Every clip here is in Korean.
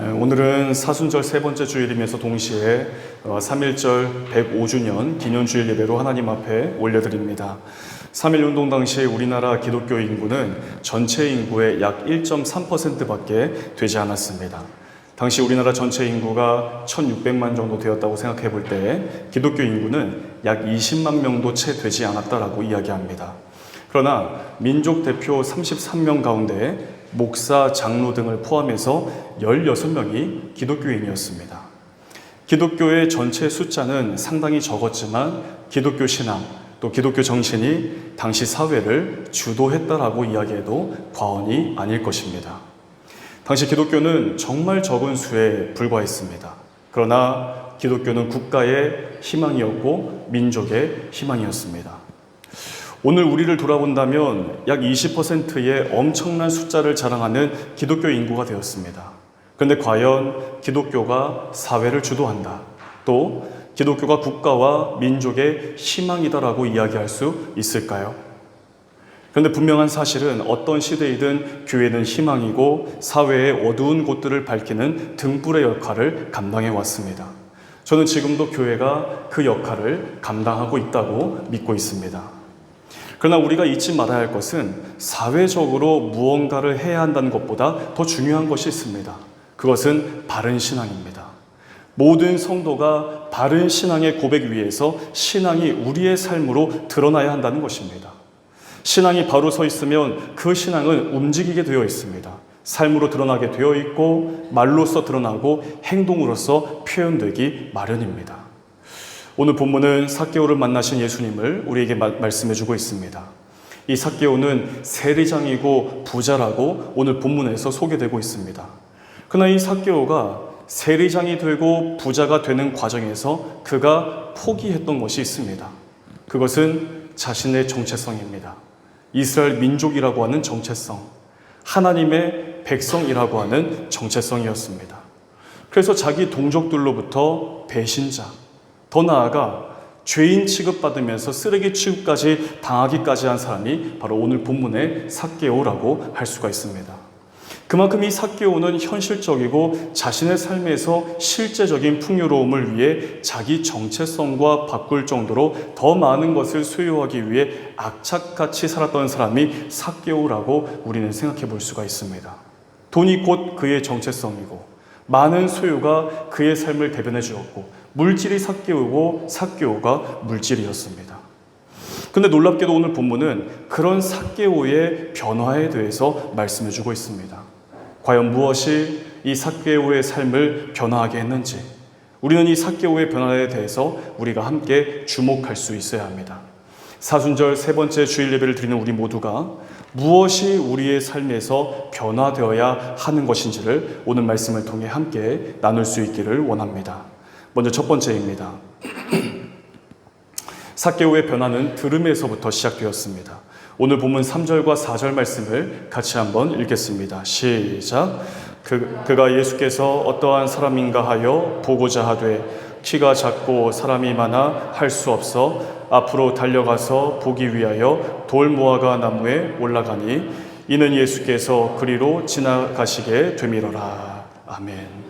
오늘은 사순절 세 번째 주일이면서 동시에 3.1절 105주년 기념주일 예배로 하나님 앞에 올려드립니다. 3.1운동 당시 우리나라 기독교 인구는 전체 인구의 약 1.3%밖에 되지 않았습니다. 당시 우리나라 전체 인구가 1,600만 정도 되었다고 생각해 볼 때 기독교 인구는 약 20만 명도 채 되지 않았다라고 이야기합니다. 그러나 민족 대표 33명 가운데 목사, 장로 등을 포함해서 16명이 기독교인이었습니다. 기독교의 전체 숫자는 상당히 적었지만 기독교 신앙, 또 기독교 정신이 당시 사회를 주도했다라고 이야기해도 과언이 아닐 것입니다. 당시 기독교는 정말 적은 수에 불과했습니다. 그러나 기독교는 국가의 희망이었고 민족의 희망이었습니다. 오늘 우리를 돌아본다면 약 20%의 엄청난 숫자를 자랑하는 기독교 인구가 되었습니다. 그런데 과연 기독교가 사회를 주도한다, 또 기독교가 국가와 민족의 희망이다라고 이야기할 수 있을까요? 그런데 분명한 사실은 어떤 시대이든 교회는 희망이고 사회의 어두운 곳들을 밝히는 등불의 역할을 감당해 왔습니다. 저는 지금도 교회가 그 역할을 감당하고 있다고 믿고 있습니다. 그러나 우리가 잊지 말아야 할 것은 사회적으로 무언가를 해야 한다는 것보다 더 중요한 것이 있습니다. 그것은 바른 신앙입니다. 모든 성도가 바른 신앙의 고백 위에서 신앙이 우리의 삶으로 드러나야 한다는 것입니다. 신앙이 바로 서 있으면 그 신앙은 움직이게 되어 있습니다. 삶으로 드러나게 되어 있고 말로써 드러나고 행동으로서 표현되기 마련입니다. 오늘 본문은 삭개오를 만나신 예수님을 우리에게 말씀해 주고 있습니다. 이 삭개오는 세리장이고 부자라고 오늘 본문에서 소개되고 있습니다. 그러나 이 삭개오가 세리장이 되고 부자가 되는 과정에서 그가 포기했던 것이 있습니다. 그것은 자신의 정체성입니다. 이스라엘 민족이라고 하는 정체성, 하나님의 백성이라고 하는 정체성이었습니다. 그래서 자기 동족들로부터 배신자, 더 나아가 죄인 취급받으면서 쓰레기 취급까지 당하기까지 한 사람이 바로 오늘 본문의 삭개오라고 할 수가 있습니다. 그만큼 이 삭개오는 현실적이고 자신의 삶에서 실제적인 풍요로움을 위해 자기 정체성과 바꿀 정도로 더 많은 것을 소유하기 위해 악착같이 살았던 사람이 삭개오라고 우리는 생각해 볼 수가 있습니다. 돈이 곧 그의 정체성이고 많은 소유가 그의 삶을 대변해 주었고 물질이 삭개오고 삭개오가 물질이었습니다. 그런데 놀랍게도 오늘 본문은 그런 삭개오의 변화에 대해서 말씀해 주고 있습니다. 과연 무엇이 이 삭개오의 삶을 변화하게 했는지 우리는 이 삭개오의 변화에 대해서 우리가 함께 주목할 수 있어야 합니다. 사순절 세 번째 주일 예배를 드리는 우리 모두가 무엇이 우리의 삶에서 변화되어야 하는 것인지를 오늘 말씀을 통해 함께 나눌 수 있기를 원합니다. 먼저 첫 번째입니다. 삭개오의 변화는 들음에서부터 시작되었습니다. 오늘 본문 3절과 4절 말씀을 같이 한번 읽겠습니다. 시작. 그가 예수께서 어떠한 사람인가 하여 보고자 하되 키가 작고 사람이 많아 할 수 없어 앞으로 달려가서 보기 위하여 돌무화과 나무에 올라가니 이는 예수께서 그리로 지나가시게 되밀어라. 아멘.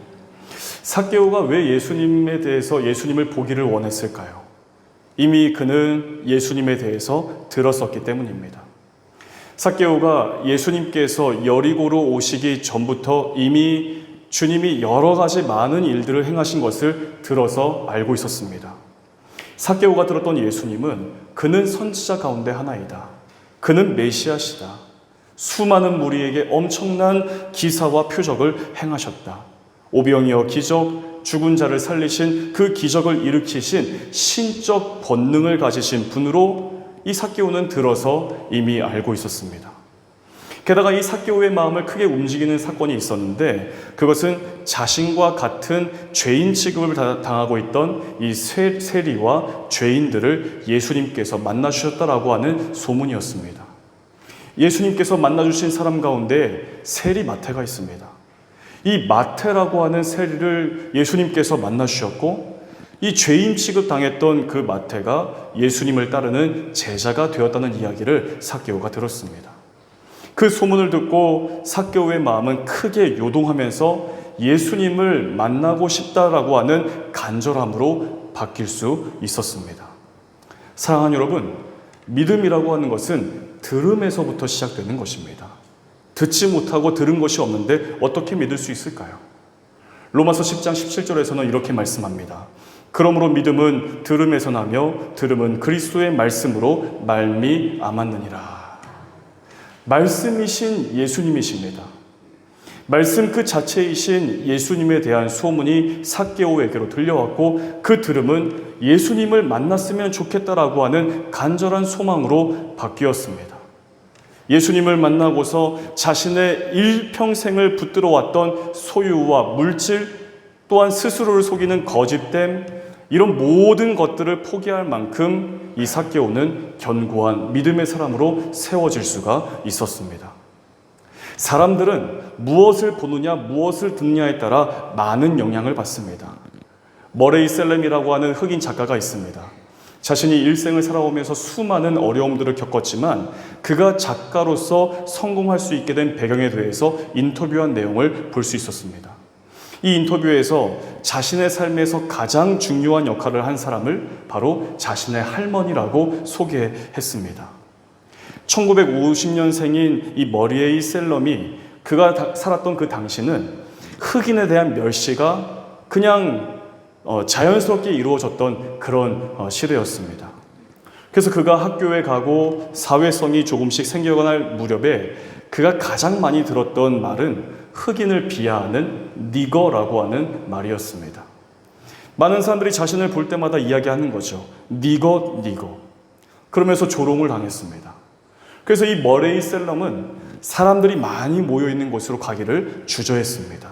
삭개오가 왜 예수님에 대해서 예수님을 보기를 원했을까요? 이미 그는 예수님에 대해서 들었었기 때문입니다. 삭개오가 예수님께서 여리고로 오시기 전부터 이미 주님이 여러 가지 많은 일들을 행하신 것을 들어서 알고 있었습니다. 삭개오가 들었던 예수님은 그는 선지자 가운데 하나이다. 그는 메시아시다. 수많은 무리에게 엄청난 기사와 표적을 행하셨다. 오병이어 기적, 죽은 자를 살리신 그 기적을 일으키신 신적 권능을 가지신 분으로 이 삭개오는 들어서 이미 알고 있었습니다. 게다가 이 삭개오의 마음을 크게 움직이는 사건이 있었는데 그것은 자신과 같은 죄인 취급을 당하고 있던 이 세리와 죄인들을 예수님께서 만나주셨다라고 하는 소문이었습니다. 예수님께서 만나주신 사람 가운데 세리 마태가 있습니다. 이 마태라고 하는 세리를 예수님께서 만나주셨고 이 죄인 취급당했던 그 마태가 예수님을 따르는 제자가 되었다는 이야기를 삭개오가 들었습니다. 그 소문을 듣고 삭개오의 마음은 크게 요동하면서 예수님을 만나고 싶다라고 하는 간절함으로 바뀔 수 있었습니다. 사랑하는 여러분, 믿음이라고 하는 것은 들음에서부터 시작되는 것입니다. 듣지 못하고 들은 것이 없는데 어떻게 믿을 수 있을까요? 로마서 10장 17절에서는 이렇게 말씀합니다. 그러므로 믿음은 들음에서 나며 들음은 그리스도의 말씀으로 말미암았느니라. 말씀이신 예수님이십니다. 말씀 그 자체이신 예수님에 대한 소문이 삭개오에게로 들려왔고 그 들음은 예수님을 만났으면 좋겠다라고 하는 간절한 소망으로 바뀌었습니다. 예수님을 만나고서 자신의 일평생을 붙들어 왔던 소유와 물질 또한 스스로를 속이는 거짓됨 이런 모든 것들을 포기할 만큼 이 삭개오는 견고한 믿음의 사람으로 세워질 수가 있었습니다. 사람들은 무엇을 보느냐 무엇을 듣느냐에 따라 많은 영향을 받습니다. 머레이 셀렘이라고 하는 흑인 작가가 있습니다. 자신이 일생을 살아오면서 수많은 어려움들을 겪었지만 그가 작가로서 성공할 수 있게 된 배경에 대해서 인터뷰한 내용을 볼 수 있었습니다. 이 인터뷰에서 자신의 삶에서 가장 중요한 역할을 한 사람을 바로 자신의 할머니라고 소개했습니다. 1950년생인 이 머레이 셀럼이 그가 살았던 그 당시는 흑인에 대한 멸시가 그냥 자연스럽게 이루어졌던 그런 시대였습니다. 그래서 그가 학교에 가고 사회성이 조금씩 생겨갈 무렵에 그가 가장 많이 들었던 말은 흑인을 비하하는 니거라고 하는 말이었습니다. 많은 사람들이 자신을 볼 때마다 이야기하는 거죠. 니거. 그러면서 조롱을 당했습니다. 그래서 이 머레이 셀럼은 사람들이 많이 모여있는 곳으로 가기를 주저했습니다.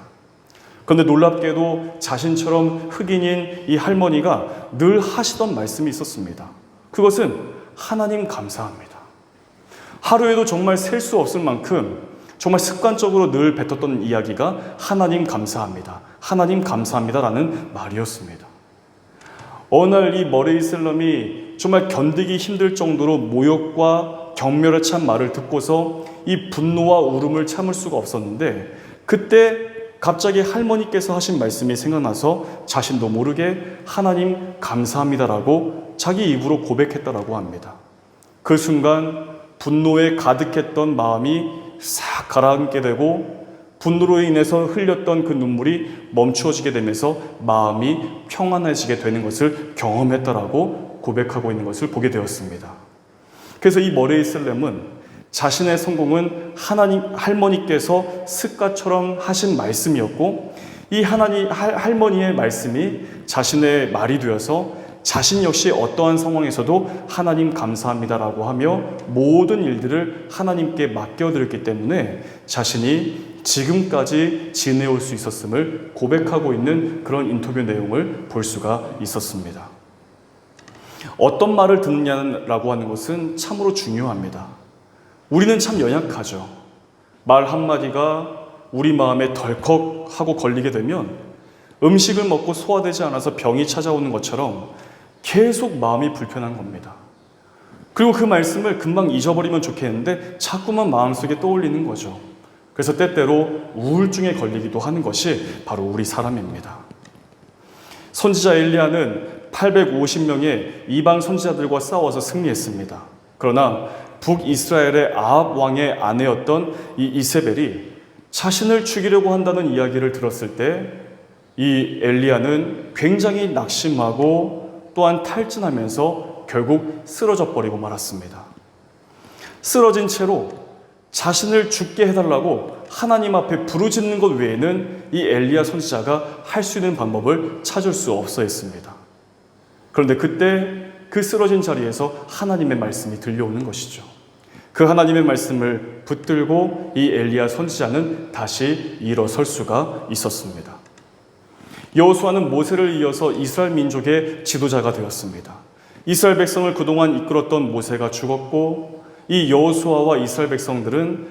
그런데 놀랍게도 자신처럼 흑인인 이 할머니가 늘 하시던 말씀이 있었습니다. 그것은 하나님 감사합니다. 하루에도 정말 셀 수 없을 만큼 정말 습관적으로 늘 뱉었던 이야기가 하나님 감사합니다. 하나님 감사합니다라는 말이었습니다. 어느 날 이 머레이 셀럼이 정말 견디기 힘들 정도로 모욕과 경멸에 찬 말을 듣고서 이 분노와 울음을 참을 수가 없었는데 그때 갑자기 할머니께서 하신 말씀이 생각나서 자신도 모르게 하나님 감사합니다라고 자기 입으로 고백했다라고 합니다. 그 순간 분노에 가득했던 마음이 싹 가라앉게 되고 분노로 인해서 흘렸던 그 눈물이 멈추어지게 되면서 마음이 평안해지게 되는 것을 경험했다라고 고백하고 있는 것을 보게 되었습니다. 그래서 이 머레이 셀렘은 자신의 성공은 할머니께서 습관처럼 하신 말씀이었고 이 할머니의 말씀이 자신의 말이 되어서 자신 역시 어떠한 상황에서도 하나님 감사합니다라고 하며 모든 일들을 하나님께 맡겨드렸기 때문에 자신이 지금까지 지내올 수 있었음을 고백하고 있는 그런 인터뷰 내용을 볼 수가 있었습니다. 어떤 말을 듣느냐라고 하는 것은 참으로 중요합니다. 우리는 참 연약하죠. 말 한마디가 우리 마음에 덜컥하고 걸리게 되면 음식을 먹고 소화되지 않아서 병이 찾아오는 것처럼 계속 마음이 불편한 겁니다. 그리고 그 말씀을 금방 잊어버리면 좋겠는데 자꾸만 마음속에 떠올리는 거죠. 그래서 때때로 우울증에 걸리기도 하는 것이 바로 우리 사람입니다. 선지자 엘리야는 850명의 이방 선지자들과 싸워서 승리했습니다. 그러나 북이스라엘의 아합 왕의 아내였던 이 이세벨이 자신을 죽이려고 한다는 이야기를 들었을 때 이 엘리야는 굉장히 낙심하고 또한 탈진하면서 결국 쓰러져 버리고 말았습니다. 쓰러진 채로 자신을 죽게 해달라고 하나님 앞에 부르짖는 것 외에는 이 엘리야 선지자가 할 수 있는 방법을 찾을 수 없어 했습니다. 그런데 그때 그 쓰러진 자리에서 하나님의 말씀이 들려오는 것이죠. 그 하나님의 말씀을 붙들고 이 엘리야 선지자는 다시 일어설 수가 있었습니다. 여호수아는 모세를 이어서 이스라엘 민족의 지도자가 되었습니다. 이스라엘 백성을 그동안 이끌었던 모세가 죽었고 이 여호수아와 이스라엘 백성들은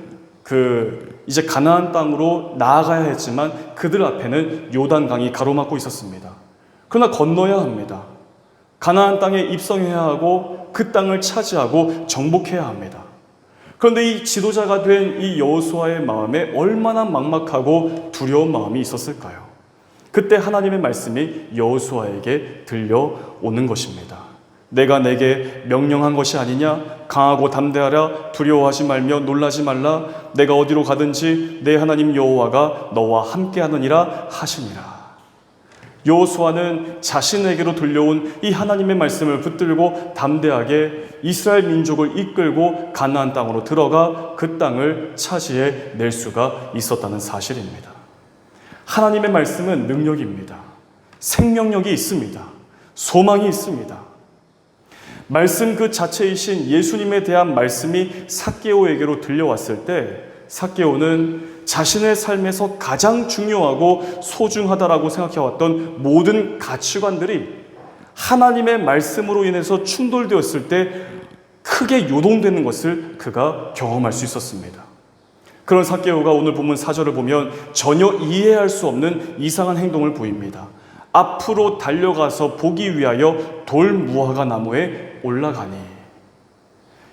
이제 가나안 땅으로 나아가야 했지만 그들 앞에는 요단강이 가로막고 있었습니다. 그러나 건너야 합니다. 가나안 땅에 입성해야 하고 그 땅을 차지하고 정복해야 합니다. 그런데 이 지도자가 된 이 여호수아의 마음에 얼마나 막막하고 두려운 마음이 있었을까요? 그때 하나님의 말씀이 여호수아에게 들려오는 것입니다. 내가 내게 명령한 것이 아니냐? 강하고 담대하라. 두려워하지 말며 놀라지 말라. 내가 어디로 가든지 내 하나님 여호와가 너와 함께하느니라 하시니라. 여호수아는 자신에게로 들려온 이 하나님의 말씀을 붙들고 담대하게 이스라엘 민족을 이끌고 가나안 땅으로 들어가 그 땅을 차지해 낼 수가 있었다는 사실입니다. 하나님의 말씀은 능력입니다. 생명력이 있습니다. 소망이 있습니다. 말씀 그 자체이신 예수님에 대한 말씀이 삭개오에게로 들려왔을 때 삭개오는 자신의 삶에서 가장 중요하고 소중하다라고 생각해왔던 모든 가치관들이 하나님의 말씀으로 인해서 충돌되었을 때 크게 요동되는 것을 그가 경험할 수 있었습니다. 그런 삭개오가 오늘 본문 4절을 보면 전혀 이해할 수 없는 이상한 행동을 보입니다. 앞으로 달려가서 보기 위하여 돌 무화과 나무에 올라가니.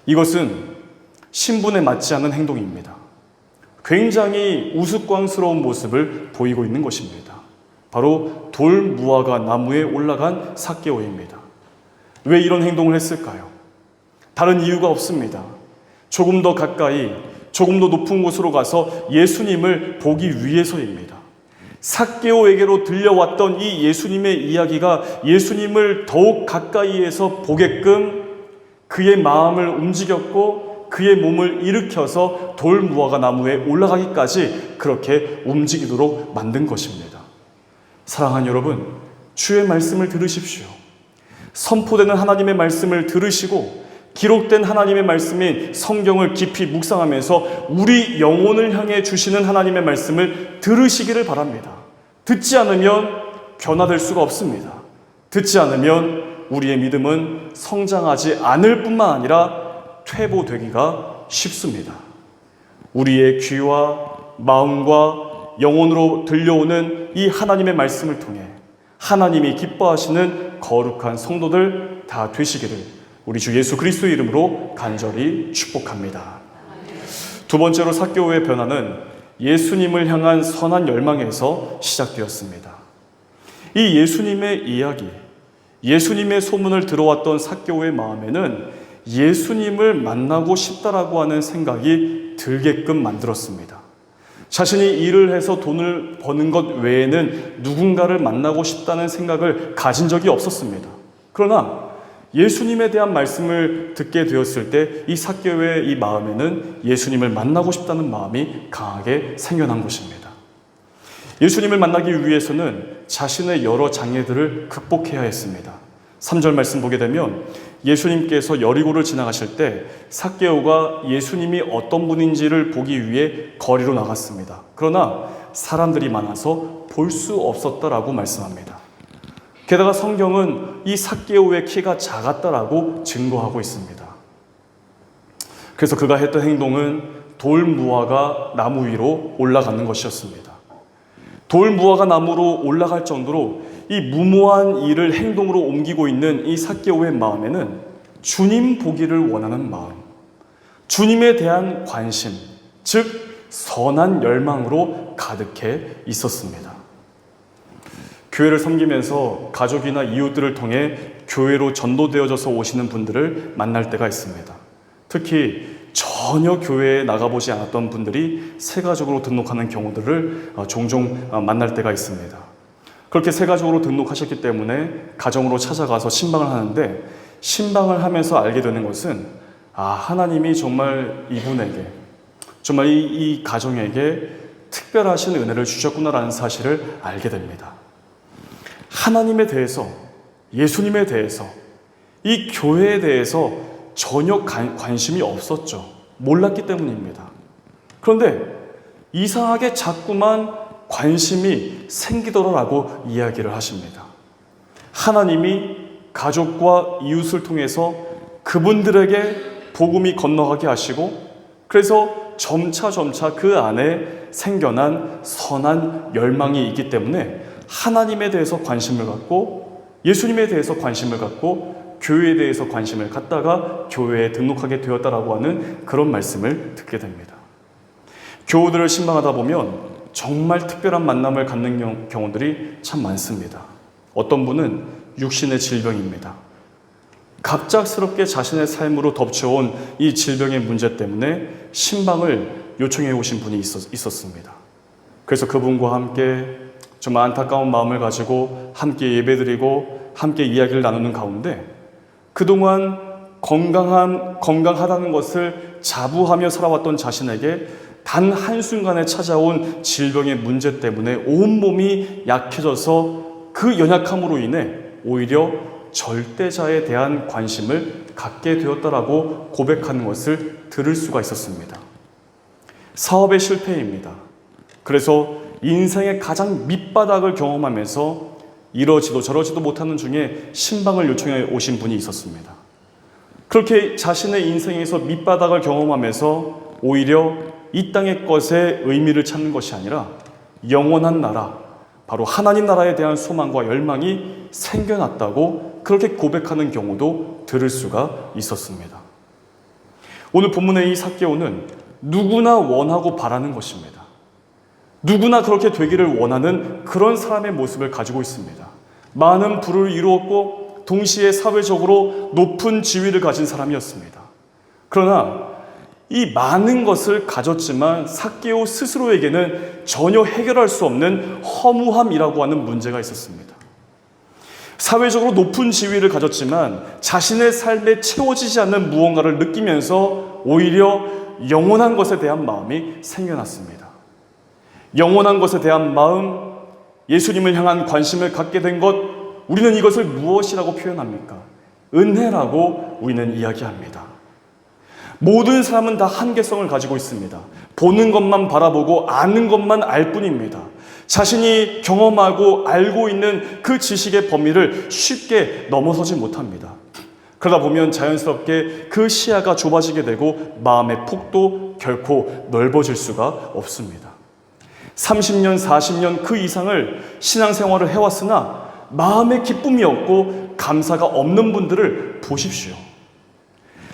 이것은 신분에 맞지 않는 행동입니다. 굉장히 우스꽝스러운 모습을 보이고 있는 것입니다. 바로 돌 무화과 나무에 올라간 삭개오입니다. 왜 이런 행동을 했을까요? 다른 이유가 없습니다. 조금 더 가까이, 조금 더 높은 곳으로 가서 예수님을 보기 위해서입니다. 삭개오에게로 들려왔던 이 예수님의 이야기가 예수님을 더욱 가까이에서 보게끔 그의 마음을 움직였고 그의 몸을 일으켜서 돌 무화과 나무에 올라가기까지 그렇게 움직이도록 만든 것입니다. 사랑하는 여러분, 주의 말씀을 들으십시오. 선포되는 하나님의 말씀을 들으시고 기록된 하나님의 말씀인 성경을 깊이 묵상하면서 우리 영혼을 향해 주시는 하나님의 말씀을 들으시기를 바랍니다. 듣지 않으면 변화될 수가 없습니다. 듣지 않으면 우리의 믿음은 성장하지 않을 뿐만 아니라 퇴보되기가 쉽습니다. 우리의 귀와 마음과 영혼으로 들려오는 이 하나님의 말씀을 통해 하나님이 기뻐하시는 거룩한 성도들 다 되시기를 우리 주 예수 그리스도의 이름으로 간절히 축복합니다. 두 번째로 삭개오의 변화는 예수님을 향한 선한 열망에서 시작되었습니다. 이 예수님의 이야기, 예수님의 소문을 들어왔던 삭개오의 마음에는 예수님을 만나고 싶다라고 하는 생각이 들게끔 만들었습니다. 자신이 일을 해서 돈을 버는 것 외에는 누군가를 만나고 싶다는 생각을 가진 적이 없었습니다. 그러나 예수님에 대한 말씀을 듣게 되었을 때 이 삭개오의 이 마음에는 예수님을 만나고 싶다는 마음이 강하게 생겨난 것입니다. 예수님을 만나기 위해서는 자신의 여러 장애들을 극복해야 했습니다. 3절 말씀 보게 되면 예수님께서 여리고를 지나가실 때 삭개오가 예수님이 어떤 분인지를 보기 위해 거리로 나갔습니다. 그러나 사람들이 많아서 볼 수 없었다라고 말씀합니다. 게다가 성경은 이 삭개오의 키가 작았다라고 증거하고 있습니다. 그래서 그가 했던 행동은 돌 무화과 나무 위로 올라가는 것이었습니다. 돌 무화과 나무로 올라갈 정도로 이 무모한 일을 행동으로 옮기고 있는 이 삭개오의 마음에는 주님 보기를 원하는 마음, 주님에 대한 관심, 즉 선한 열망으로 가득해 있었습니다. 교회를 섬기면서 가족이나 이웃들을 통해 교회로 전도되어져서 오시는 분들을 만날 때가 있습니다. 특히 전혀 교회에 나가보지 않았던 분들이 새가족으로 등록하는 경우들을 종종 만날 때가 있습니다. 그렇게 새가족으로 등록하셨기 때문에 가정으로 찾아가서 신방을 하는데 신방을 하면서 알게 되는 것은 하나님이 정말 이분에게 정말 이 가정에게 특별하신 은혜를 주셨구나라는 사실을 알게 됩니다. 하나님에 대해서, 예수님에 대해서, 이 교회에 대해서 전혀 관심이 없었죠. 몰랐기 때문입니다. 그런데 이상하게 자꾸만 관심이 생기더라라고 이야기를 하십니다. 하나님이 가족과 이웃을 통해서 그분들에게 복음이 건너가게 하시고 그래서 점차 그 안에 생겨난 선한 열망이 있기 때문에 하나님에 대해서 관심을 갖고 예수님에 대해서 관심을 갖고 교회에 대해서 관심을 갖다가 교회에 등록하게 되었다라고 하는 그런 말씀을 듣게 됩니다. 교우들을 신방하다 보면 정말 특별한 만남을 갖는 경우들이 참 많습니다. 어떤 분은 육신의 질병입니다. 갑작스럽게 자신의 삶으로 덮쳐온 이 질병의 문제 때문에 신방을 요청해 오신 분이 있었습니다. 그래서 그분과 함께 정말 안타까운 마음을 가지고 함께 예배드리고 함께 이야기를 나누는 가운데 그동안 건강하다는 것을 자부하며 살아왔던 자신에게 단 한순간에 찾아온 질병의 문제 때문에 온몸이 약해져서 그 연약함으로 인해 오히려 절대자에 대한 관심을 갖게 되었다라고 고백하는 것을 들을 수가 있었습니다. 사업의 실패입니다. 그래서 인생의 가장 밑바닥을 경험하면서 이러지도 저러지도 못하는 중에 신방을 요청해 오신 분이 있었습니다. 그렇게 자신의 인생에서 밑바닥을 경험하면서 오히려 이 땅의 것에 의미를 찾는 것이 아니라 영원한 나라, 바로 하나님 나라에 대한 소망과 열망이 생겨났다고 그렇게 고백하는 경우도 들을 수가 있었습니다. 오늘 본문의 이 삭개오는 누구나 원하고 바라는 것입니다. 누구나 그렇게 되기를 원하는 그런 사람의 모습을 가지고 있습니다. 많은 부를 이루었고 동시에 사회적으로 높은 지위를 가진 사람이었습니다. 그러나 이 많은 것을 가졌지만 삭개오 스스로에게는 전혀 해결할 수 없는 허무함이라고 하는 문제가 있었습니다. 사회적으로 높은 지위를 가졌지만 자신의 삶에 채워지지 않는 무언가를 느끼면서 오히려 영원한 것에 대한 마음이 생겨났습니다. 영원한 것에 대한 마음, 예수님을 향한 관심을 갖게 된 것, 우리는 이것을 무엇이라고 표현합니까? 은혜라고 우리는 이야기합니다. 모든 사람은 다 한계성을 가지고 있습니다. 보는 것만 바라보고 아는 것만 알 뿐입니다. 자신이 경험하고 알고 있는 그 지식의 범위를 쉽게 넘어서지 못합니다. 그러다 보면 자연스럽게 그 시야가 좁아지게 되고 마음의 폭도 결코 넓어질 수가 없습니다. 30년, 40년 그 이상을 신앙생활을 해왔으나 마음의 기쁨이 없고 감사가 없는 분들을 보십시오.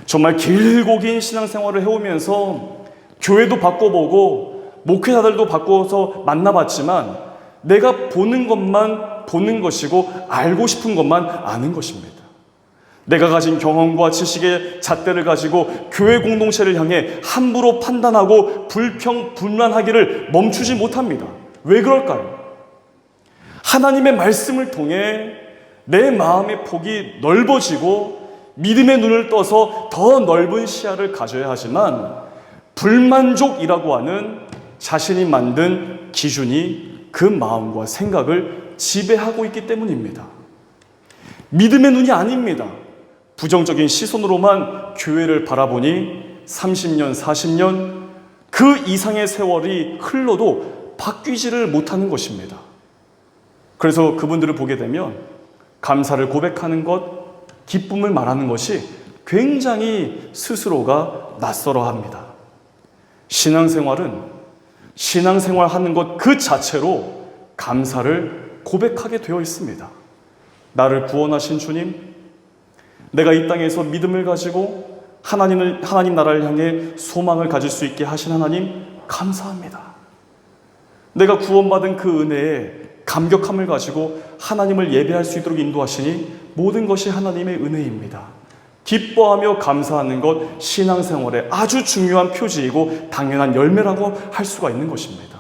정말 길고 긴 신앙생활을 해오면서 교회도 바꿔보고 목회자들도 바꿔서 만나봤지만 내가 보는 것만 보는 것이고 알고 싶은 것만 아는 것입니다. 내가 가진 경험과 지식의 잣대를 가지고 교회 공동체를 향해 함부로 판단하고 불평불만하기를 멈추지 못합니다. 왜 그럴까요? 하나님의 말씀을 통해 내 마음의 폭이 넓어지고 믿음의 눈을 떠서 더 넓은 시야를 가져야 하지만 불만족이라고 하는 자신이 만든 기준이 그 마음과 생각을 지배하고 있기 때문입니다. 믿음의 눈이 아닙니다. 부정적인 시선으로만 교회를 바라보니 30년, 40년 그 이상의 세월이 흘러도 바뀌지를 못하는 것입니다. 그래서 그분들을 보게 되면 감사를 고백하는 것, 기쁨을 말하는 것이 굉장히 스스로가 낯설어합니다. 신앙생활은 신앙생활하는 것 그 자체로 감사를 고백하게 되어 있습니다. 나를 구원하신 주님, 내가 이 땅에서 믿음을 가지고 하나님 나라를 향해 소망을 가질 수 있게 하신 하나님 감사합니다. 내가 구원받은 그 은혜에 감격함을 가지고 하나님을 예배할 수 있도록 인도하시니 모든 것이 하나님의 은혜입니다. 기뻐하며 감사하는 것 신앙생활의 아주 중요한 표지이고 당연한 열매라고 할 수가 있는 것입니다.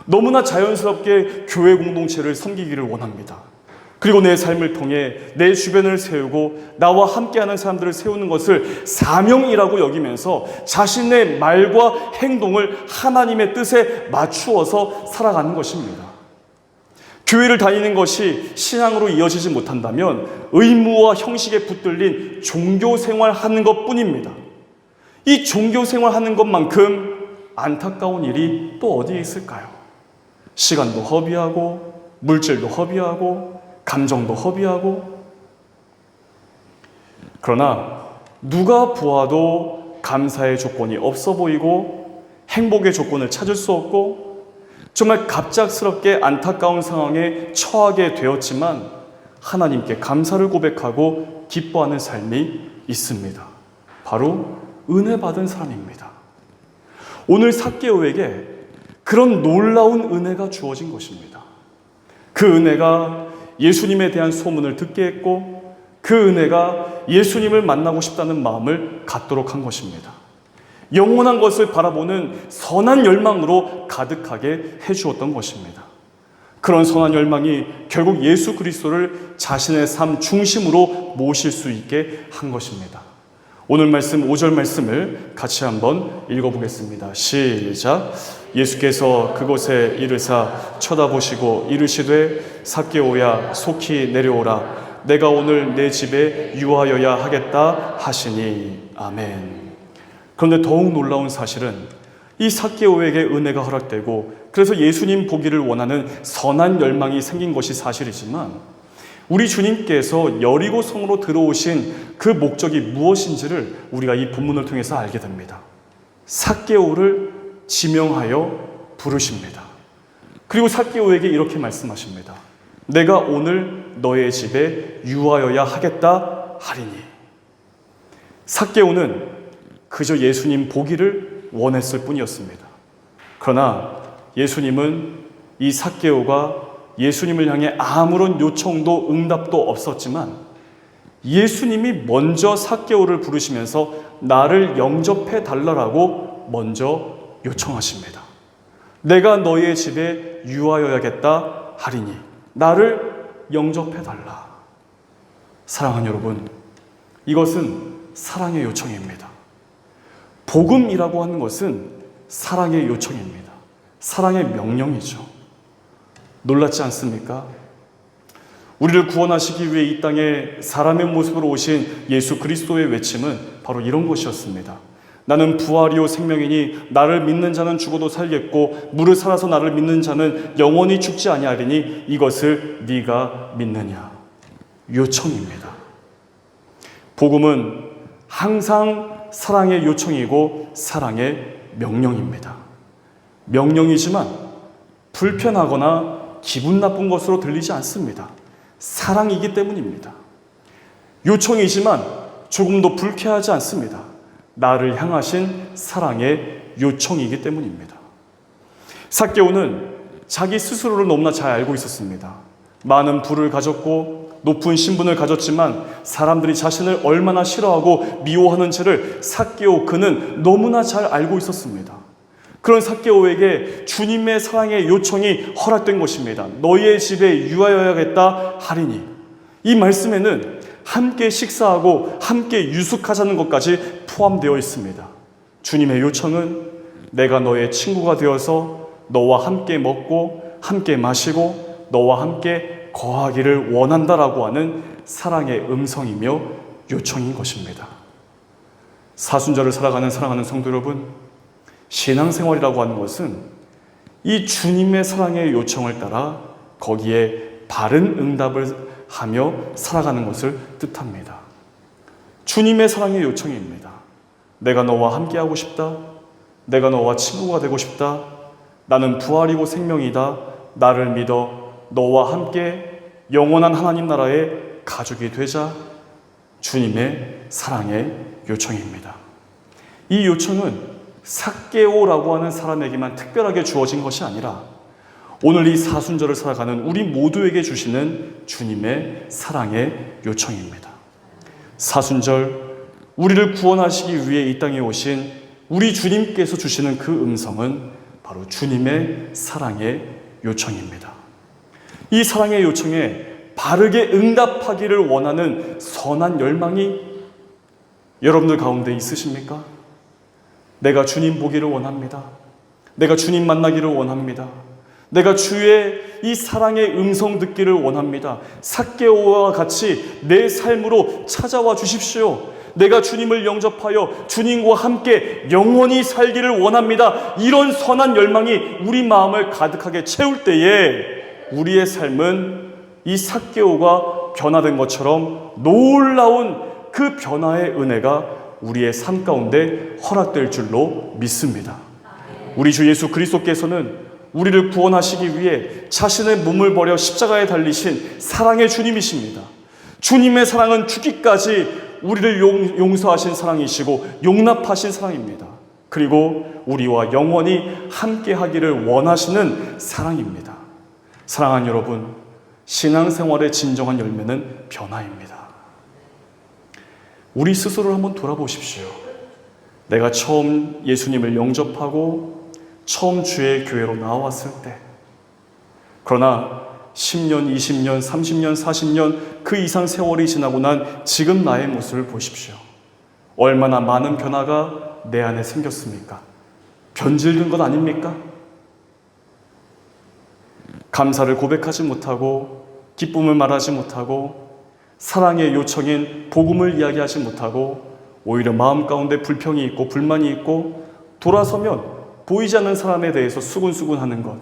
너무나 자연스럽게 교회 공동체를 섬기기를 원합니다. 그리고 내 삶을 통해 내 주변을 세우고 나와 함께하는 사람들을 세우는 것을 사명이라고 여기면서 자신의 말과 행동을 하나님의 뜻에 맞추어서 살아가는 것입니다. 교회를 다니는 것이 신앙으로 이어지지 못한다면 의무와 형식에 붙들린 종교생활하는 것뿐입니다. 이 종교생활하는 것만큼 안타까운 일이 또 어디에 있을까요? 시간도 허비하고 물질도 허비하고 감정도 허비하고. 그러나 누가 보아도 감사의 조건이 없어 보이고 행복의 조건을 찾을 수 없고 정말 갑작스럽게 안타까운 상황에 처하게 되었지만 하나님께 감사를 고백하고 기뻐하는 삶이 있습니다. 바로 은혜 받은 사람입니다. 오늘 삭개오에게 그런 놀라운 은혜가 주어진 것입니다. 그 은혜가 예수님에 대한 소문을 듣게 했고 그 은혜가 예수님을 만나고 싶다는 마음을 갖도록 한 것입니다. 영원한 것을 바라보는 선한 열망으로 가득하게 해주었던 것입니다. 그런 선한 열망이 결국 예수 그리스도를 자신의 삶 중심으로 모실 수 있게 한 것입니다. 오늘 말씀 5절 말씀을 같이 한번 읽어보겠습니다. 시작. 예수께서 그곳에 이르사 쳐다보시고 이르시되 삭개오야 속히 내려오라. 내가 오늘 내 집에 유하여야 하겠다 하시니. 아멘. 그런데 더욱 놀라운 사실은 이 삭개오에게 은혜가 허락되고 그래서 예수님 보기를 원하는 선한 열망이 생긴 것이 사실이지만 우리 주님께서 여리고 성으로 들어오신 그 목적이 무엇인지를 우리가 이 본문을 통해서 알게 됩니다. 삭개오를 지명하여 부르십니다. 그리고 삭개오에게 이렇게 말씀하십니다. 내가 오늘 너의 집에 유하여야 하겠다 하리니. 삭개오는 그저 예수님 보기를 원했을 뿐이었습니다. 그러나 예수님은 이 삭개오가 예수님을 향해 아무런 요청도 응답도 없었지만 예수님이 먼저 삭개오를 부르시면서 나를 영접해 달라고 먼저 요청하십니다. 내가 너의 집에 유하여야겠다 하리니 나를 영접해 달라. 사랑하는 여러분, 이것은 사랑의 요청입니다. 복음이라고 하는 것은 사랑의 요청입니다. 사랑의 명령이죠. 놀랍지 않습니까? 우리를 구원하시기 위해 이 땅에 사람의 모습으로 오신 예수 그리스도의 외침은 바로 이런 것이었습니다. 나는 부활이요 생명이니 나를 믿는 자는 죽어도 살겠고 무릇 살아서 나를 믿는 자는 영원히 죽지 아니하리니 이것을 네가 믿느냐. 요청입니다. 복음은 항상 사랑의 요청이고 사랑의 명령입니다. 명령이지만 불편하거나 기분 나쁜 것으로 들리지 않습니다. 사랑이기 때문입니다. 요청이지만 조금도 불쾌하지 않습니다. 나를 향하신 사랑의 요청이기 때문입니다. 삭개오는 자기 스스로를 너무나 잘 알고 있었습니다. 많은 부를 가졌고 높은 신분을 가졌지만 사람들이 자신을 얼마나 싫어하고 미워하는 죄를 삭개오 그는 너무나 잘 알고 있었습니다. 그런 삭개오에게 주님의 사랑의 요청이 허락된 것입니다. 너희의 집에 유하여야겠다 하리니. 이 말씀에는 함께 식사하고 함께 유숙하자는 것까지 포함되어 있습니다. 주님의 요청은 내가 너의 친구가 되어서 너와 함께 먹고 함께 마시고 너와 함께 거하기를 원한다라고 하는 사랑의 음성이며 요청인 것입니다. 사순절을 살아가는 사랑하는 성도 여러분, 신앙생활이라고 하는 것은 이 주님의 사랑의 요청을 따라 거기에 바른 응답을 하며 살아가는 것을 뜻합니다. 주님의 사랑의 요청입니다. 내가 너와 함께하고 싶다. 내가 너와 친구가 되고 싶다. 나는 부활이고 생명이다. 나를 믿어 너와 함께 영원한 하나님 나라의 가족이 되자. 주님의 사랑의 요청입니다. 이 요청은 삭개오라고 하는 사람에게만 특별하게 주어진 것이 아니라 오늘 이 사순절을 살아가는 우리 모두에게 주시는 주님의 사랑의 요청입니다. 사순절, 우리를 구원하시기 위해 이 땅에 오신 우리 주님께서 주시는 그 음성은 바로 주님의 사랑의 요청입니다. 이 사랑의 요청에 바르게 응답하기를 원하는 선한 열망이 여러분들 가운데 있으십니까? 내가 주님 보기를 원합니다. 내가 주님 만나기를 원합니다. 내가 주의 이 사랑의 음성 듣기를 원합니다. 삭개오와 같이 내 삶으로 찾아와 주십시오. 내가 주님을 영접하여 주님과 함께 영원히 살기를 원합니다. 이런 선한 열망이 우리 마음을 가득하게 채울 때에 우리의 삶은 이 삭개오가 변화된 것처럼 놀라운 그 변화의 은혜가 우리의 삶 가운데 허락될 줄로 믿습니다. 우리 주 예수 그리스도께서는 우리를 구원하시기 위해 자신의 몸을 버려 십자가에 달리신 사랑의 주님이십니다. 주님의 사랑은 죽기까지 우리를 용서하신 사랑이시고 용납하신 사랑입니다. 그리고 우리와 영원히 함께 하기를 원하시는 사랑입니다. 사랑하는 여러분, 신앙생활의 진정한 열매는 변화입니다. 우리 스스로를 한번 돌아보십시오. 내가 처음 예수님을 영접하고 처음 주의 교회로 나왔을 때, 그러나 10년, 20년, 30년, 40년 그 이상 세월이 지나고 난 지금 나의 모습을 보십시오. 얼마나 많은 변화가 내 안에 생겼습니까? 변질된 것 아닙니까? 감사를 고백하지 못하고, 기쁨을 말하지 못하고, 사랑의 요청인 복음을 이야기하지 못하고, 오히려 마음 가운데 불평이 있고 불만이 있고, 돌아서면 보이지 않는 사람에 대해서 수군수군하는 것,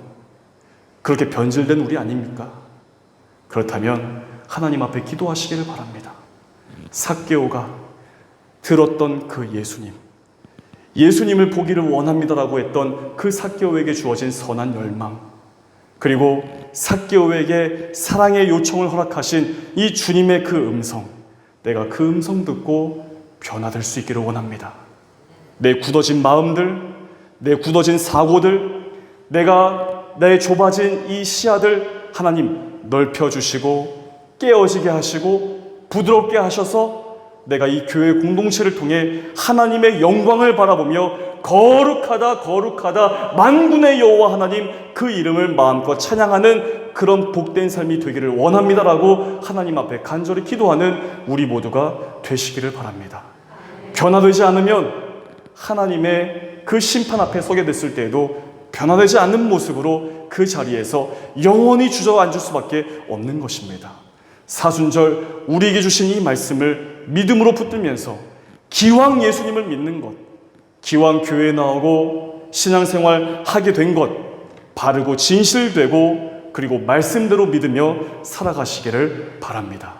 그렇게 변질된 우리 아닙니까? 그렇다면 하나님 앞에 기도하시기를 바랍니다. 삭개오가 들었던 그 예수님을 보기를 원합니다라고 했던 그 삭개오에게 주어진 선한 열망, 그리고 삭개오에게 사랑의 요청을 허락하신 이 주님의 그 음성, 내가 그 음성 듣고 변화될 수 있기를 원합니다. 내 굳어진 마음들, 내 굳어진 사고들, 내 좁아진 이 시야들 하나님 넓혀주시고 깨어지게 하시고 부드럽게 하셔서 내가 이 교회 공동체를 통해 하나님의 영광을 바라보며 거룩하다 거룩하다 만군의 여호와 하나님 그 이름을 마음껏 찬양하는 그런 복된 삶이 되기를 원합니다라고 하나님 앞에 간절히 기도하는 우리 모두가 되시기를 바랍니다. 변화되지 않으면 하나님의 그 심판 앞에 서게 됐을 때에도 변화되지 않는 모습으로 그 자리에서 영원히 주저앉을 수밖에 없는 것입니다. 사순절 우리에게 주신 이 말씀을 믿음으로 붙들면서 기왕 예수님을 믿는 것, 기왕 교회에 나오고 신앙생활 하게 된 것, 바르고 진실되고 그리고 말씀대로 믿으며 살아가시기를 바랍니다.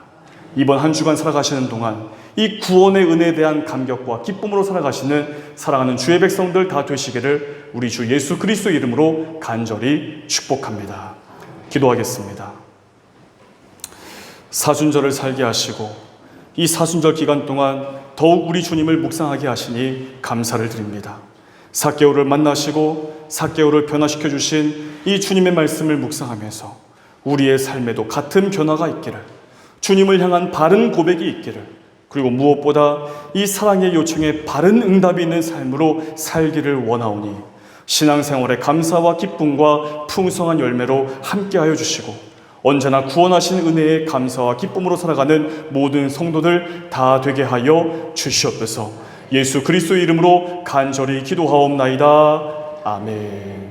이번 한 주간 살아가시는 동안 이 구원의 은혜에 대한 감격과 기쁨으로 살아가시는 사랑하는 주의 백성들 다 되시기를 우리 주 예수 그리스도 이름으로 간절히 축복합니다. 기도하겠습니다. 사순절을 살게 하시고 이 사순절 기간 동안 더욱 우리 주님을 묵상하게 하시니 감사를 드립니다. 삭개오를 만나시고 삭개오를 변화시켜 주신 이 주님의 말씀을 묵상하면서 우리의 삶에도 같은 변화가 있기를, 주님을 향한 바른 고백이 있기를, 그리고 무엇보다 이 사랑의 요청에 바른 응답이 있는 삶으로 살기를 원하오니 신앙생활의 감사와 기쁨과 풍성한 열매로 함께하여 주시고 언제나 구원하신 은혜의 감사와 기쁨으로 살아가는 모든 성도들 다 되게 하여 주시옵소서. 예수 그리스도 이름으로 간절히 기도하옵나이다. 아멘.